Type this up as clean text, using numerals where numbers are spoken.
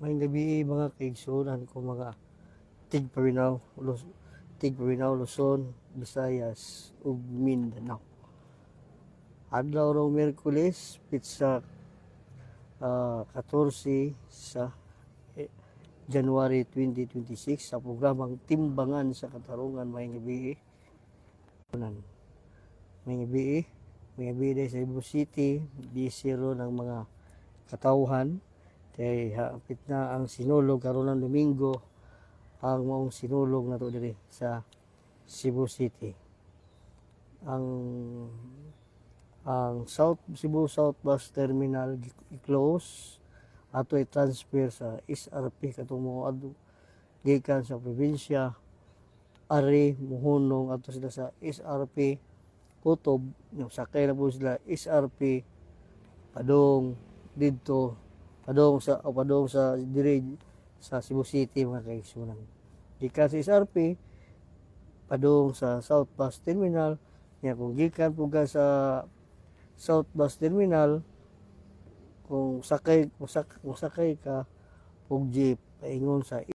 May gabi mga kaigsunan ko mga Tigparinaw, Luzon, Visayas, ug Mindanao. Adlaw raw Miyerkules, pitsa 14 sa January 2026 sa programang Timbangan sa Katarungan may gabi. May gabi dahil sa Cebu City, bisiro ng mga katawhan. Kay hapit na ang sinulog karon ng Domingo, ang maong sinulog na to diri sa Cebu City. Ang Cebu South Bus Terminal i-close ato i-transfer sa SRP katong mga gikan sa probinsya ari muhunong ato sila sa SRP Kutob, sakay na po sila SRP padong didto padong sa diri sa Cebu City mga kaigsunan. Gikan sa SRP padung sa South Bus Terminal, nya kung gikan po ka sa South Bus Terminal, kung sakay ka og jeep paingon sa